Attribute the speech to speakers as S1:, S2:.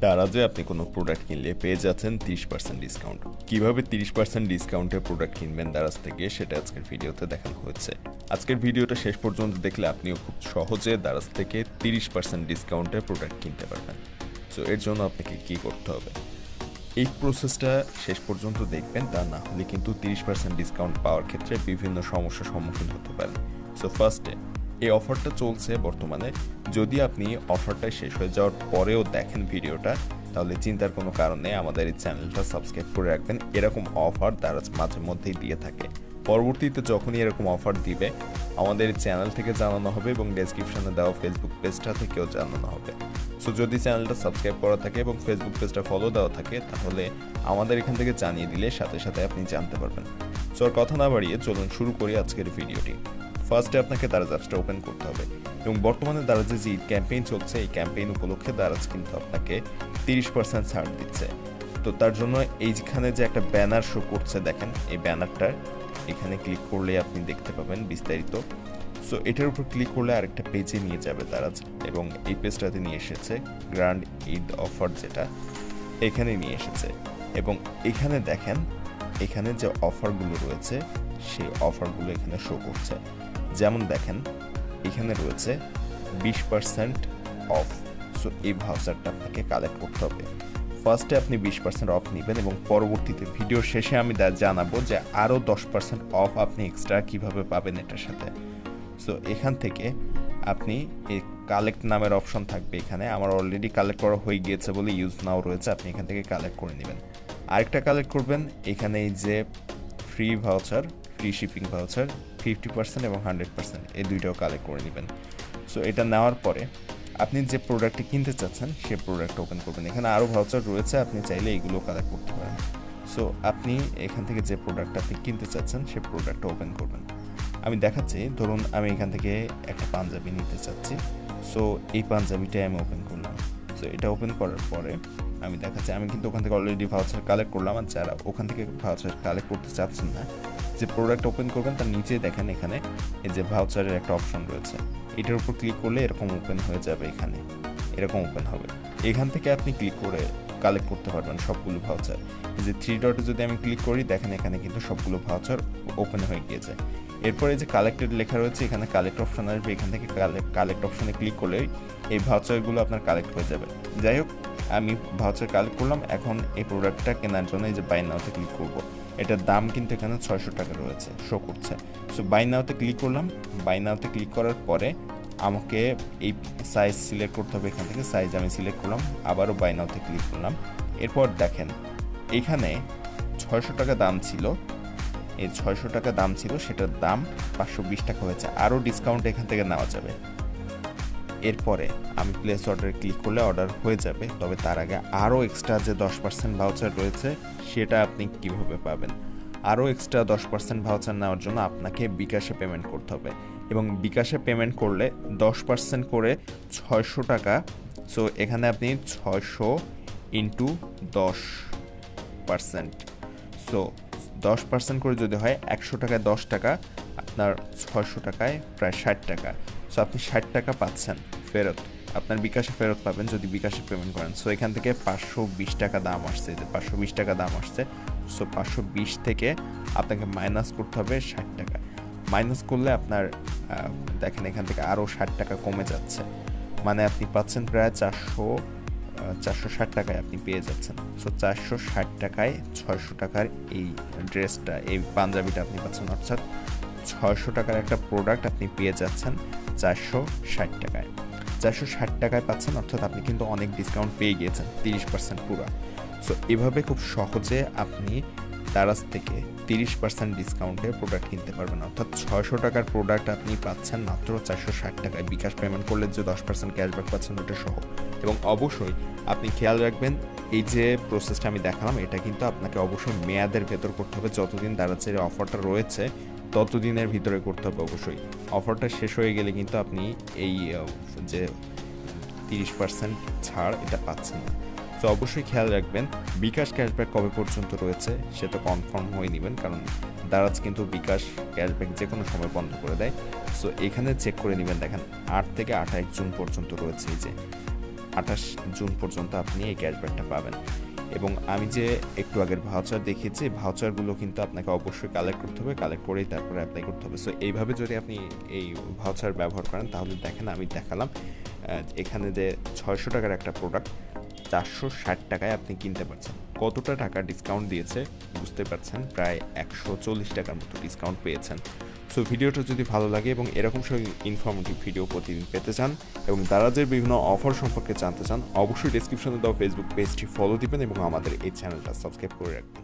S1: দারাজে আপনি কোনো প্রোডাক্ট কিনলে পেয়ে যাচ্ছেন 30% ডিসকাউন্ট। কিভাবে 30% ডিসকাউন্টে প্রোডাক্ট কিনবেন দারাজ থেকে সেটা আজকের ভিডিওতে দেখানো হয়েছে। আজকের ভিডিওটা শেষ পর্যন্ত দেখলে আপনিও খুব সহজে দারাজ থেকে 30% ডিসকাউন্টে প্রোডাক্ট কিনতে পারবেন। সো এর জন্য আপনাকে কী করতে হবে, এই প্রসেসটা শেষ পর্যন্ত দেখবেন, তা না হলে কিন্তু 30% ডিসকাউন্ট পাওয়ার ক্ষেত্রে বিভিন্ন সমস্যার সম্মুখীন হতে পারেন। সো ফার্স্টে এই অফারটা চলছে বর্তমানে। যদি আপনি অফারটা শেষ হয়ে যাওয়ার পরেও দেখেন ভিডিওটা, তাহলে চিন্তার কোনো কারণ নেই, আমাদের এই চ্যানেলটা সাবস্ক্রাইব করে রাখবেন। এরকম অফার দারাজ মাঝে মধ্যেই দিয়ে থাকে। পরবর্তীতে যখনই এরকম অফার দিবে আমাদের চ্যানেল থেকে জানানো হবে এবং ডেসক্রিপশনে দেওয়া ফেসবুক পেজটা থেকেও জানানো হবে। সো যদি চ্যানেলটা সাবস্ক্রাইব করা থাকে এবং ফেসবুক পেজটা ফলো দেওয়া থাকে, তাহলে আমাদের এখান থেকে জানিয়ে দিলে সাথে সাথে আপনি জানতে পারবেন। সো আর কথা না বাড়িয়ে চলুন শুরু করি আজকের ভিডিওটি। ফার্স্টে আপনাকে দারাজ অ্যাপসটা ওপেন করতে হবে এবং বর্তমানে দারাজে যে ক্যাম্পেইন চলছে, এই ক্যাম্পেইন উপলক্ষে দারাজ কিন্তু আপনাকে 30% ছাড় দিচ্ছে। তো তার জন্য এইখানে যে একটা ব্যানার শো করছে দেখেন, এই ব্যানারটা এখানে ক্লিক করলে আপনি দেখতে পাবেন বিস্তারিত। সো এটার উপর ক্লিক করলে আরেকটা পেজে নিয়ে যাবে দারাজ এবং এই পেজটাতে নিয়ে এসেছে গ্র্যান্ড ঈদ অফার, যেটা এখানে নিয়ে এসেছে। এবং এখানে দেখেন, এখানে যে অফারগুলো রয়েছে সেই অফারগুলো এখানে শো করছে। যেমন দেখেন এখানে রয়েছে 20% অফ। সো এই ভাউচারটা আপনাকে কালেক্ট করতে হবে। ফার্স্টে আপনি 20% অফ নেবেন এবং পরবর্তীতে ভিডিওর শেষে আমি জানাবো যে আরও 10% অফ আপনি এক্সট্রা কীভাবে পাবেন এটার সাথে। সো এখান থেকে আপনি এই কালেক্ট নামের অপশন থাকবে এখানে। আমার অলরেডি কালেক্ট করা হয়ে গিয়েছে বলে ইউজ নাও রয়েছে, আপনি এখান থেকে কালেক্ট করে নেবেন। আরেকটা কালেক্ট করবেন এখানে, এই যে free voucher, free shipping voucher 50% এবং 100%, এই দুইটাও কালেক্ট করে নেবেন। সো এটা নেওয়ার পরে আপনি যে প্রোডাক্টটি কিনতে চাচ্ছেন সেই প্রোডাক্টটা ওপেন করবেন। এখানে আরও ভাউচার রয়েছে, আপনি চাইলে এইগুলো কালেক্ট করতে পারেন। সো আপনি এখান থেকে যে প্রোডাক্টটা আপনি কিনতে চাচ্ছেন সেই প্রোডাক্টটা ওপেন করবেন। আমি দেখাচ্ছি, ধরুন আমি এখান থেকে একটা পাঞ্জাবি নিতে চাচ্ছি। সো এই পাঞ্জাবিটাই আমি ওপেন করলাম। সো এটা ওপেন করার পরে আমি দেখাচ্ছি, আমি কিন্তু ওখান থেকে অলরেডি ভাউচার কালেক্ট করলাম। আর যারা ওখান থেকে ভাউচার কালেক্ট করতে চাচ্ছেন না, যে প্রোডাক্ট ওপেন করবেন তার নিচে দেখেন এখানে এই যে ভাউচারের একটা অপশন রয়েছে, এটার উপর ক্লিক করলে এরকম ওপেন হয়ে যাবে। এখানে এরকম ওপেন হবে। এখান থেকে আপনি ক্লিক করে কালেক্ট করতে পারবেন সবগুলো ভাউচার। এই যে 3 ডটে যদি আমি ক্লিক করি, দেখেন এখানে কিন্তু সবগুলো ভাউচার ওপেন হয়ে গিয়েছে। এরপরে যে কালেক্টেড লেখা রয়েছে, এখানে কালেক্ট অপশন আসবে। এখান থেকে কালেক্ট অপশনে ক্লিক করলে এই ভাউচারগুলো আপনার কালেক্ট হয়ে যাবে। যাই হোক, আমি ভাউচার কালেক্ট করলাম। এখন এই প্রোডাক্টটা কেনার জন্য এই যে বাই নাওতে ক্লিক করব। এটার দাম কিন্তু এখানে 600 টাকা রয়েছে, শো করছে। সো বাই নাওতে ক্লিক করলাম। বাই নাওতে ক্লিক করার পরে আমাকে এই সাইজ সিলেক্ট করতে হবে। এখান থেকে সাইজ আমি সিলেক্ট করলাম, আবারও বাই নাওতে ক্লিক করলাম। এরপর দেখেন এখানে 600 টাকা দাম ছিল, এই 600 টাকা দাম ছিল, সেটার দাম 520 টাকা হয়েছে। আরও ডিসকাউন্ট এখান থেকে নেওয়া যাবে। এরপরে আমি প্লেস অর্ডারে ক্লিক করলে অর্ডার হয়ে যাবে। তবে তার আগে আরও এক্সট্রা যে 10% ভাউচার রয়েছে সেটা আপনি কিভাবে পাবেন? আরও এক্সট্রা 10% ভাউচার নেওয়ার জন্য আপনাকে বিকাশে পেমেন্ট করতে হবে এবং বিকাশে পেমেন্ট করলে 10% করে 600 টাকা। সো এখানে আপনি 600 ইন্টু 10%, সো 10% করে যদি হয় 100 টাকায় 10 টাকা, আপনার 600 টাকায় প্রায় 60 টাকা। সো আপনি 60 টাকা পাচ্ছেন ফেরত, আপনার বিকাশে ফেরত পাবেন যদি বিকাশে পেমেন্ট করেন। সো এখান থেকে 520 টাকা দাম আসছে, যে 520 টাকা দাম আসছে। সো 520 থেকে আপনাকে মাইনাস করতে হবে 60 টাকা। মাইনাস করলে আপনার দেখেন এখান থেকে আরও 60 টাকা কমে যাচ্ছে, মানে আপনি পাচ্ছেন প্রায় 460 টাকায় আপনি পেয়ে যাচ্ছেন। সো 460 টাকায় 600 টাকার এই ড্রেসটা, এই পাঞ্জাবিটা আপনি পাচ্ছেন। অর্থাৎ 600 টাকার একটা প্রোডাক্ট আপনি পেয়ে যাচ্ছেন 460 টাকায়। 460 টাকায় পাচ্ছেন, অর্থাৎ আপনি কিন্তু অনেক ডিসকাউন্ট পেয়ে গিয়েছেন, 30% পুরো। সো এভাবে খুব সহজে আপনি দারাজ থেকে 30% ডিসকাউন্টে প্রোডাক্ট কিনতে পারবেন। অর্থাৎ 600 টাকার প্রোডাক্ট আপনি পাচ্ছেন মাত্র 460 টাকায়। বিকাশ পেমেন্ট করলে যে 10% ক্যাশব্যাক পাচ্ছেন ওটা সহ। এবং অবশ্যই আপনি খেয়াল রাখবেন, এই যে প্রসেসটা আমি দেখালাম এটা কিন্তু আপনাকে অবশ্যই মেয়াদের ভেতর করতে হবে। যতদিন দারাজের অফারটা রয়েছে ততদিনের ভিতরে করতে হবে অবশ্যই। অফারটা শেষ হয়ে গেলে কিন্তু আপনি এই যে 30% ছাড় এটা পাচ্ছেন না। তো অবশ্যই খেয়াল রাখবেন বিকাশ ক্যাশব্যাক কবে পর্যন্ত রয়েছে সেটা কনফার্ম হয়ে নেবেন, কারণ দারাজ কিন্তু বিকাশ ক্যাশব্যাক যে কোনো সময় বন্ধ করে দেয়। সো এখানে চেক করে নেবেন, দেখেন 8 থেকে 28 জুন পর্যন্ত রয়েছে এই যে 28 জুন পর্যন্ত আপনি এই ক্যাশব্যাকটা পাবেন। এবং আমি যে একটু আগের ভাউচার দেখিয়েছি, ভাউচারগুলো কিন্তু আপনাকে অবশ্যই কালেক্ট করতে হবে, কালেক্ট করেই তারপরে অ্যাপ্লাই করতে হবে। সো এইভাবে যদি আপনি এই ভাউচার ব্যবহার করেন তাহলে দেখেন আমি দেখালাম এখানে যে 600 টাকার একটা প্রোডাক্ট 460 টাকায় আপনি কিনতে পারছেন। কতটা টাকা ডিসকাউন্ট দিয়েছে বুঝতে পারছেন, প্রায় 140 টাকার মতো ডিসকাউন্ট পেয়েছেন। সো ভিডিওটা যদি ভালো লাগে এবং এরকম সব ইনফরমেটিভ ভিডিও প্রতিদিন পেতে চান এবং দারাজের বিভিন্ন অফার সম্পর্কে জানতে চান, অবশ্যই ডেসক্রিপশনে দেওয়া ফেসবুক পেজটি ফলো দিবেন এবং আমাদের এই চ্যানেলটা সাবস্ক্রাইব করে রাখবেন।